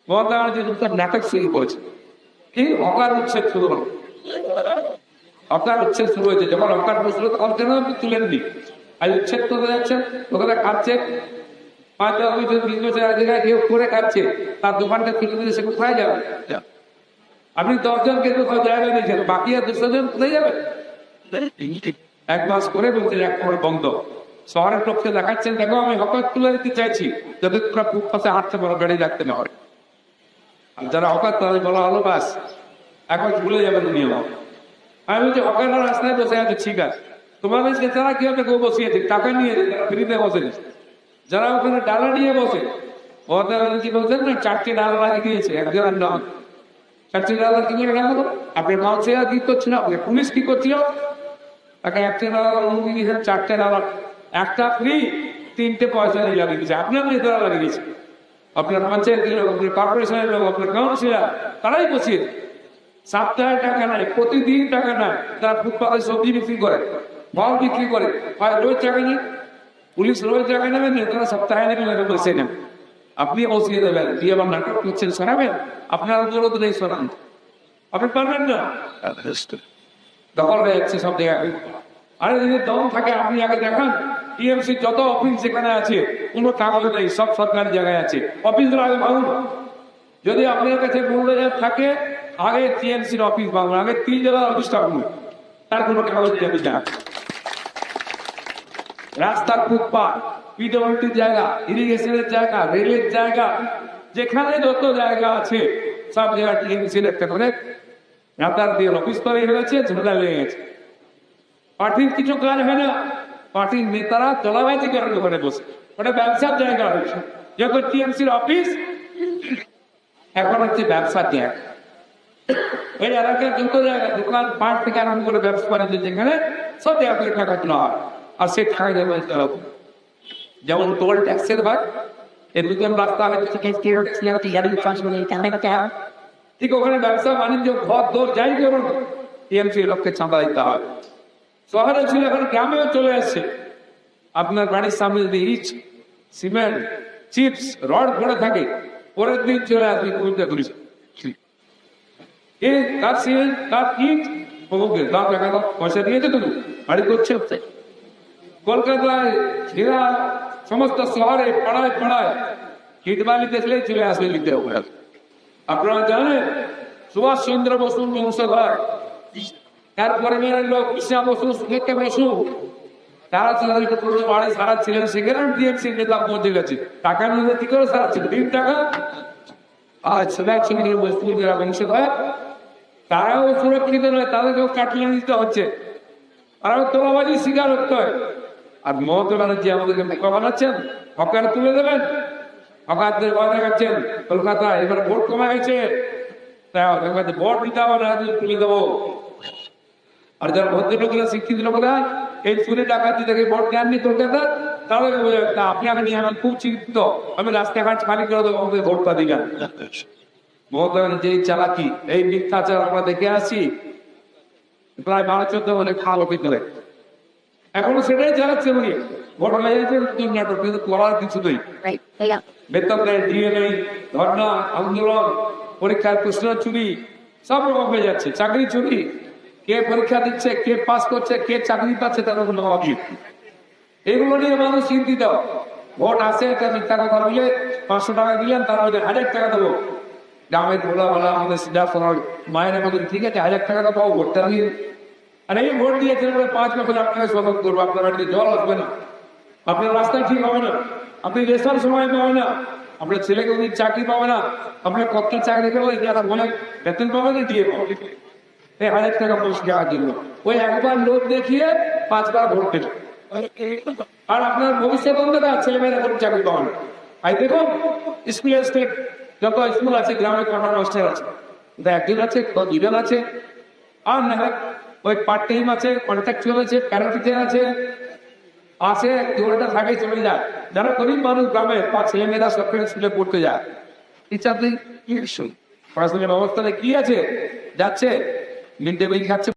মমতা ব্যানার্জি তার নাটক শুরু করেছে, কি হকার উচ্ছেদ শুরু হলো। হকার উচ্ছেদ শুরু হয়েছে, যখন হকার বসলো তখন কেন আপনি তুলে নিই, আর উচ্ছেদ করে যাচ্ছেন, ওখানে খাচ্ছে 5 বছর 20 বছর জায়গায় কেউ করে খাচ্ছে, তার দোকানটা তুলে দিলে সে কোথায় যাবে? আপনি 10 জনকে কোথাও জায়গা দিয়েছেন, বাকি আর 200 জন কোথায় যাবে? 1 মাস করে বলছেন এক করে বন্ধ। শহরের লোককে দেখাচ্ছেন, দেখো আমি হকার তুলে দিতে চাইছি, যাতে তোমরা ফুটপাতে হাঁটতে পারো, গাড়ি রাখতে না হয়। আর যারা হকার তাদের বলা হলো বাস এখন ভুলে যাবেন নিয়ম। আমি বলছি হকাররা রাস্তায় বসে আছে, ঠিক আছে, তোমাদের তারা কিভাবে কেউ বসিয়েছে, টাকা নিয়ে ফ্রিতে বসে, যারা ওখানে ডালা নিয়ে বসে, ওদের কি বলছেন না 4টে ডালা লাগিয়ে দিয়েছে, একজন নন 4টে ডালা কি করে গেল? আপনার মাউসে কি করছিল, আপনার পুলিশ কি করছিল, তাকে 1টে ডালা অনুমতি দিয়েছেন, 4টে ডালা, একটা ফ্রি, 3টে পয়সা দিয়ে লাগিয়ে দিয়েছে, আপনার নেতারা লাগিয়ে দিয়েছে, আপনার পঞ্চায়েতের লোক, আপনার কর্পোরেশনের লোক, আপনার কাউন্সিলর, তারাই বসিয়ে। সপ্তাহে টাকা নাই, প্রতিদিন টাকা নাই, তারা ফুটপাতে সবজি বিক্রি করে, ফল বিক্রি করে, রোজ টাকা নেই, পুলিশ রোজ টাকা নেবেন, তারা সপ্তাহে নেবেন, বসে নেন, আপনি বসিয়ে দেবেন, দিয়ে আমার নাটক করছেন, শোনাবেন, আপনার অনুরোধ নেই শোনান, আপনি পারবেন না, দখল হয়ে যাচ্ছে সব জায়গায়। আরে যদি দম থাকে আপনি আগে দেখান, টিএমসি যত অফিস যেখানে আছে কোনো কাগজ নেই, সব সরকারি জায়গায় আছে, অফিসগুলো আগে ভাঙুন। যদি আপনার কাছে মূল্যায়ন থাকে, আগে টিএমসির অফিস ভাঙুন, আগে 3 জেলার অফিসটা ভাঙুন, তার কোনো কাগজ দেবে না। রাস্তার ফুটপাথ, পিডব্লিউডির জায়গা, ইরিগেশনের জায়গা, রেলের জায়গা, যেখানে যত জায়গা আছে সব জায়গা টিএমসির একটা করে রাতার দিয়ে অফিস তৈরি হয়েছে, ঝোলা লেগে গেছে। পার্টির কিছু কাজ হয় না, পার্টির নেতারা চলাবাইতে করেন ওখানে বসে, ওটা ব্যবসার জায়গা হয়েছে। যখন টিএমসির অফিস এখন হচ্ছে ব্যবসার জায়গা, ওই এলাকার যত জায়গা দোকান পাট থেকে আরম্ভ করে ব্যবসা করা যায়, যেখানে সব জায়গা থেকে টাকা তোলা হয়, আর সে টাকা যাবে যেমন টোল ট্যাক্সের হয়, এর দুজন রাস্তা ঠিক ওখানে ব্যবসা বাণিজ্য ঘর দোর যাই করুন টিএমসি লোককে চাঁদা দিতে হয়। শহরে ছিল, এখন গ্রামেও চলে আসছে। আপনার বাড়ির সামনে যদি ইট, সিমেন্ট, চিপস, রড পড়ে থাকে, পরের দিন চলে আসবে কুড়িটা করিস কার সিমেন্ট কার ইট দাম দেখা দাও, পয়সা দিয়েছে তো বাড়ি করছে। কলকাতায় জেলা সমস্ত শহরে পাড়ায় পাড়ায় ইট বালি দেখলেই চলে আসবে লিখতে হবে। আপনারা জানেন সুভাষ চন্দ্র বসুর বংশধর, তারপরে লোক কৃষ্ণা বসু, সুখেতে বসু, তারা বাড়ি সারাচ্ছিলেন, সেখানে টিএমসি নেতা পৌঁছে গেছে, টাকা নিয়ে কি করে সারাচ্ছিল, 3 টাকা। আর সুভাষ চন্দ্র বসু যারা বংশধর, তারাও সুরক্ষিত নয়, তাদেরকেও কাটিয়ে নিতে হচ্ছে, তারাও তোলাবাজি শিকার হতে হয়। আর মমতা ব্যানার্জি আমাদেরকে বোকা বানাচ্ছেন, হকার তুলে দেবেন, হকারদের ভয় দেখাচ্ছেন কলকাতায়, এবার ভোট কমে গেছে, ভোট দিতে হবে না, তুলে দেবো। আর যারা ভদ্রলোকেরা শিক্ষিত লোকেরা এই চুরি ডাকাতি থেকে ভোট দেননি কলকাতা, তাহলে বোঝা যাবে আপনি আমি নিয়ে আমার খুব চিন্তিত, আমি রাস্তাঘাট খালি করে দেবো, আমাদের ভোট পাতি গান। মমতা ব্যানার্জি এই চালাকি, এই মিথ্যাচার আমরা দেখে আসছি প্রায় 12-14 বলে খাওয়া ভিতরে, এখনো সেটাই চালাচ্ছে উনি। ঘটনা নাটক, কিন্তু করার কিছু নেই, বেতন নেই, ডিএ নেই, ধর্ণা আন্দোলন, পরীক্ষার প্রশ্ন চুরি, সব রকম হয়ে যাচ্ছে, চাকরি চুরি, কে পরীক্ষা দিচ্ছে, কে পাস করছে, কে চাকরি পাচ্ছে, তার কোনো অভাব। এগুলো নিয়ে মানুষ চিন্তিত। ভোট আসে, মিথ্যা কথা বলে 500 টাকা দিলেন, তার মধ্যে 1000 টাকা দেবো, গ্রামের ভোলা ভালা আমাদের সিধা মায়ের আমাদের, ঠিক আছে 1000 টাকা পাবো, ভোটটা দিয়ে। আর এই ভোট দিয়েছেন 5 বছর আপনাকে স্বাগত করবো, আপনার বাড়িতে জল আসবে না, আপনার রাস্তা ঠিক হবে না, আপনি রেশন সময় পাবে না, আপনার ছেলেকে উনি চাকরি পাবে না, আপনার কতটা চাকরি করবো যারা বলে বেতন পাবে না, দিয়ে পাবে 1000 টাকা পোস্ট দেওয়ার জন্য, ওই একবার লোক দেখিয়ে 5 বার ভোট পেল। আর আপনার ভবিষ্যৎ অন্ধকার, ছেলেমেয়েরা কোনো চাকরি পাবে না। আর দেখুন স্কুল স্টেট যত স্কুল আছে গ্রামে কটা মাস্টার আছে, 1 আছে, 2 আছে, আর না ওই পার্ট টাইম আছে, কন্ট্রাকচুয়াল আছে, প্যারাটিচার আছে, আসে 2টা থাকে চলে যায়। যারা গরিব মানুষ গ্রামে, 5 ছেলেমেয়েরা সরকারি স্কুলে পড়তে যায়, টিচারদের কি পড়াশোনার ব্যবস্থাটা কি আছে, যাচ্ছে মিড ডে মিল খাচ্ছে,